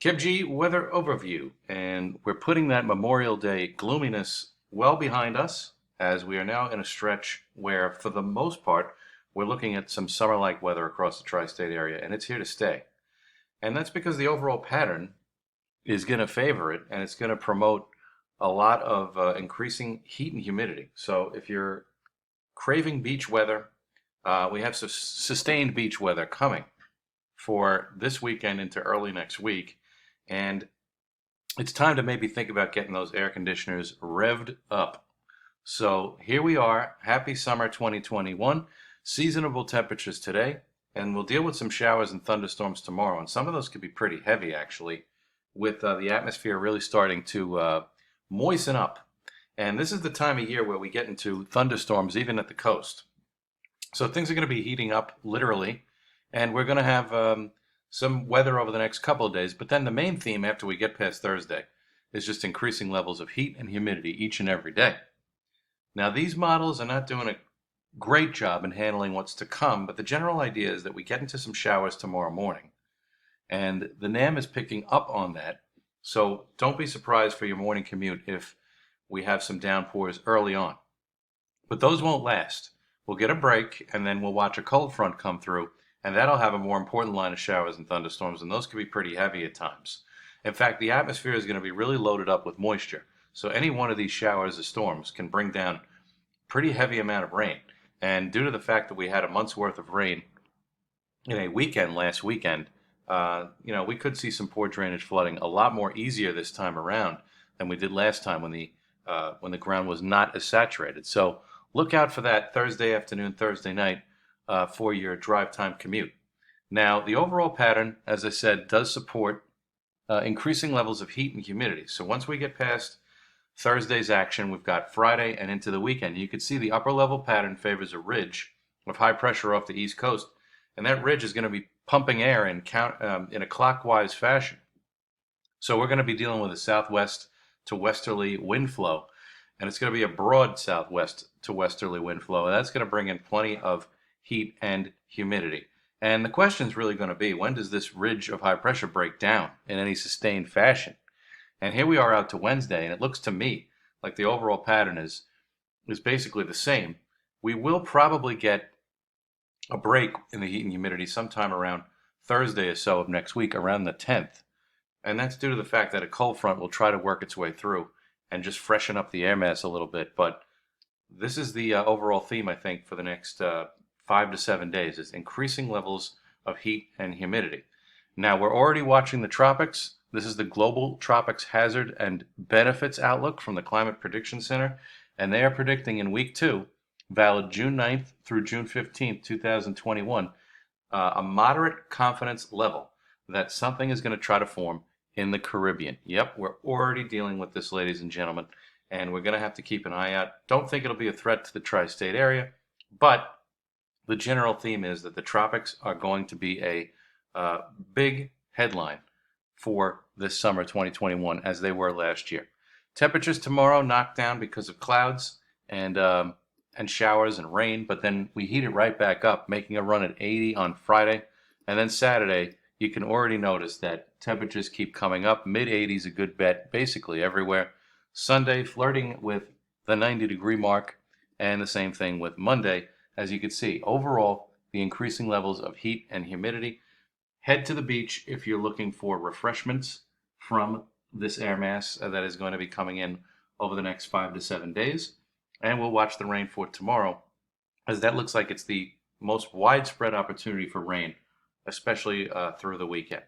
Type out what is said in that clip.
Kibji weather overview, and we're putting that Memorial Day gloominess well behind us as we are now in a stretch where, for the most part, we're looking at some summer-like weather across the tri-state area, and it's here to stay. And that's because the overall pattern is going to favor it, and it's going to promote a lot of increasing heat and humidity. So if you're craving beach weather, we have sustained beach weather coming for this weekend into early next week. And it's time to maybe think about getting those air conditioners revved up. So here we are, happy summer 2021, seasonable temperatures today, and we'll deal with some showers and thunderstorms tomorrow. And some of those could be pretty heavy, actually, with the atmosphere really starting to moisten up. And this is the time of year where we get into thunderstorms, even at the coast. So things are going to be heating up literally, and we're going to have some weather over the next couple of days. But then the main theme after we get past Thursday is just increasing levels of heat and humidity each and every day. Now, these models are not doing a great job in handling what's to come, but the general idea is that we get into some showers tomorrow morning. And the NAM is picking up on that. So don't be surprised for your morning commute if we have some downpours early on. But those won't last. We'll get a break, and then we'll watch a cold front come through, and that'll have a more important line of showers and thunderstorms, and those can be pretty heavy at times. In fact, the atmosphere is going to be really loaded up with moisture. So any one of these showers or storms can bring down pretty heavy amount of rain. And due to the fact that we had a month's worth of rain in a weekend last weekend, we could see some poor drainage flooding a lot more easier this time around than we did last time when the ground was not as saturated. So look out for that Thursday afternoon, Thursday night for your drive time commute. Now, the overall pattern, as I said, does support increasing levels of heat and humidity. So once we get past Thursday's action, we've got Friday and into the weekend. You can see the upper level pattern favors a ridge of high pressure off the East Coast, and that ridge is going to be pumping air in a clockwise fashion. So we're going to be dealing with a southwest to westerly wind flow, and it's going to be a broad southwest to westerly wind flow, and that's going to bring in plenty of heat and humidity. And the question is really going to be, when does this ridge of high pressure break down in any sustained fashion? And here we are out to Wednesday, and it looks to me like the overall pattern is basically the same. We will probably get a break in the heat and humidity sometime around Thursday or so of next week, around the 10th. And that's due to the fact that a cold front will try to work its way through and just freshen up the air mass a little bit. But this is the overall theme, I think, for the next 5 to 7 days, is increasing levels of heat and humidity. Now, we're already watching the tropics. This is the Global Tropics Hazard and Benefits Outlook from the Climate Prediction Center, and they are predicting in week 2, valid June 9th through June 15th, 2021, a moderate confidence level that something is going to try to form in the Caribbean. Yep, we're already dealing with this, ladies and gentlemen, and we're going to have to keep an eye out. Don't think it'll be a threat to the tri-state area, but the general theme is that the tropics are going to be a big headline for this summer 2021 as they were last year. Temperatures tomorrow knocked down because of clouds and showers and rain, but then we heat it right back up, making a run at 80 on Friday. And then Saturday, you can already notice that temperatures keep coming up. Mid-80s a good bet basically everywhere. Sunday flirting with the 90-degree mark, and the same thing with Monday. As you can see, overall, the increasing levels of heat and humidity. Head to the beach if you're looking for refreshments from this air mass that is going to be coming in over the next 5 to 7 days. And we'll watch the rain for tomorrow, as that looks like it's the most widespread opportunity for rain, especially through the weekend.